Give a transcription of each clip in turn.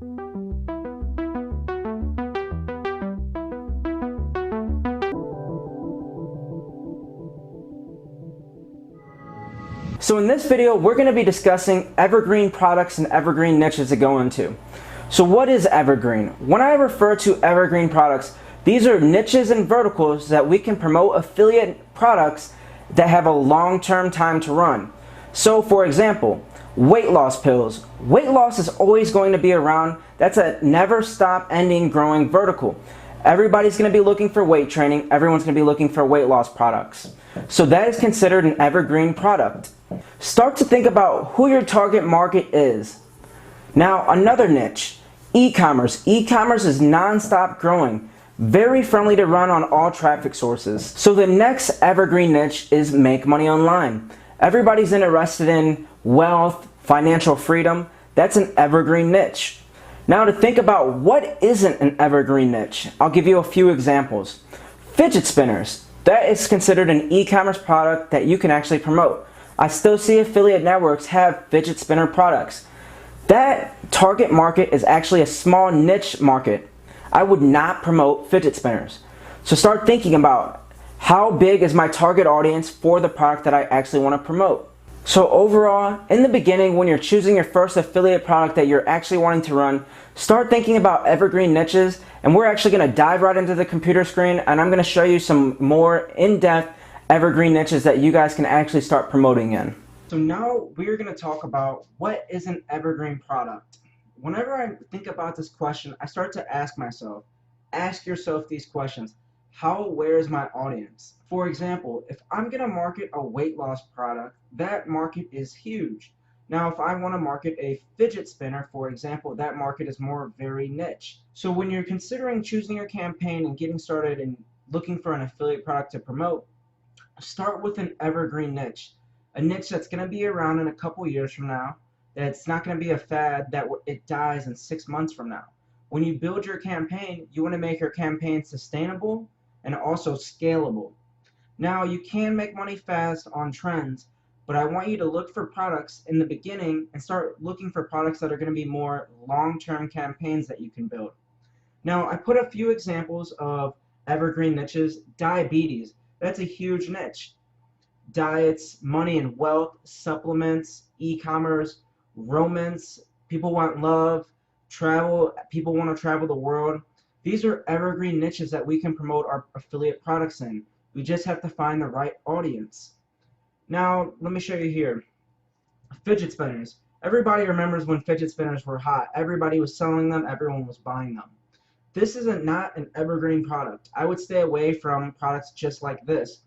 So in this video, we're going to be discussing evergreen products and evergreen niches to go into. So what is evergreen? When I refer to evergreen products, these are niches and verticals that we can promote affiliate products that have a long-term time to run. So for example, weight loss pills. Weight loss is always going to be around. That's a never stop ending growing vertical. Everybody's going to be looking for weight training. Everyone's going to be looking for weight loss products. So that is considered an evergreen product. Start to think about who your target market is. Now, another niche, e-commerce. E-commerce is non-stop growing, very friendly to run on all traffic sources. So the next evergreen niche is make money online. Everybody's interested in wealth, financial freedom. That's an evergreen niche. Now to think about what isn't an evergreen niche, I'll give you a few examples. Fidget spinners. That is considered an e-commerce product that you can actually promote. I still see affiliate networks have fidget spinner products. That target market is actually a small niche market. I would not promote fidget spinners. So start thinking about how big is my target audience for the product that I actually want to promote. So overall, in the beginning, when you're choosing your first affiliate product that you're actually wanting to run, start thinking about evergreen niches, and we're actually going to dive right into the computer screen, and I'm going to show you some more in-depth evergreen niches that you guys can actually start promoting in. So now we're going to talk about what is an evergreen product. Whenever I think about this question, I start to ask myself, ask yourself these questions. How aware is my audience? For example, if I'm going to market a weight loss product, that market is huge. Now, if I want to market a fidget spinner, for example, that market is more very niche. So when you're considering choosing your campaign and getting started and looking for an affiliate product to promote, start with an evergreen niche. A niche that's going to be around in a couple years from now, that's not going to be a fad that it dies in 6 months from now. When you build your campaign, you want to make your campaign sustainable and also scalable. Now, you can make money fast on trends, but I want you to look for products in the beginning and start looking for products that are going to be more long-term campaigns that you can build. Now, I put a few examples of evergreen niches. Diabetes, that's a huge niche. Diets, money and wealth, supplements, e-commerce, romance, people want love, travel, people want to travel the world. These are evergreen niches that we can promote our affiliate products in. We just have to find the right audience. Now, let me show you here. Fidget spinners. Everybody remembers when fidget spinners were hot. Everybody was selling them, everyone was buying them. This is not an evergreen product. I would stay away from products just like this.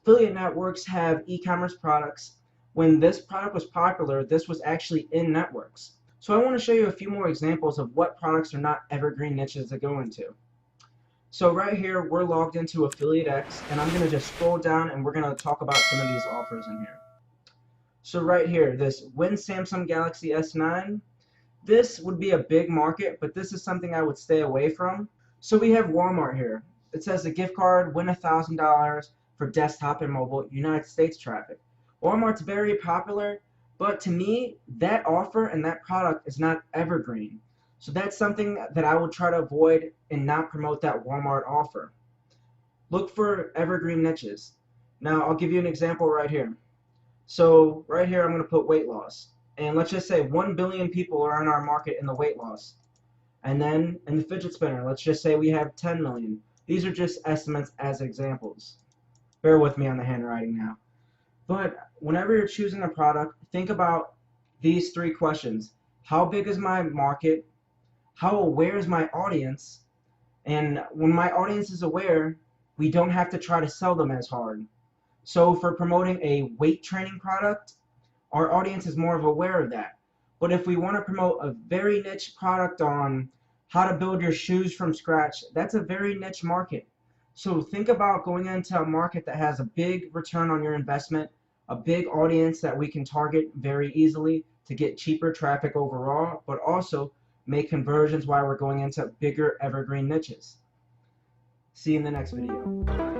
Affiliate networks have e-commerce products. When this product was popular, this was actually in networks. So I want to show you a few more examples of what products are not evergreen niches to go into. So right here, we're logged into Affiliate X, and I'm going to just scroll down and we're going to talk about some of these offers in here. So right here, this win Samsung Galaxy S9, this would be a big market, but this is something I would stay away from. So we have Walmart here. It says a gift card, win $1,000 for desktop and mobile United States traffic. Walmart's very popular, but to me, that offer and that product is not evergreen. So that's something that I would try to avoid and not promote that Walmart offer. Look for evergreen niches. Now, I'll give you an example right here. So right here, I'm going to put weight loss. And let's just say 1 billion people are in our market in the weight loss. And then in the fidget spinner, let's just say we have 10 million. These are just estimates as examples. Bear with me on the handwriting now. But whenever you're choosing a product, think about these 3 questions. How big is my market? How aware is my audience? And when my audience is aware, we don't have to try to sell them as hard. So for promoting a weight training product, our audience is more aware of that. But if we want to promote a very niche product on how to build your shoes from scratch, that's a very niche market. So think about going into a market that has a big return on your investment, a big audience that we can target very easily to get cheaper traffic overall, but also make conversions while we're going into bigger evergreen niches. See you in the next video.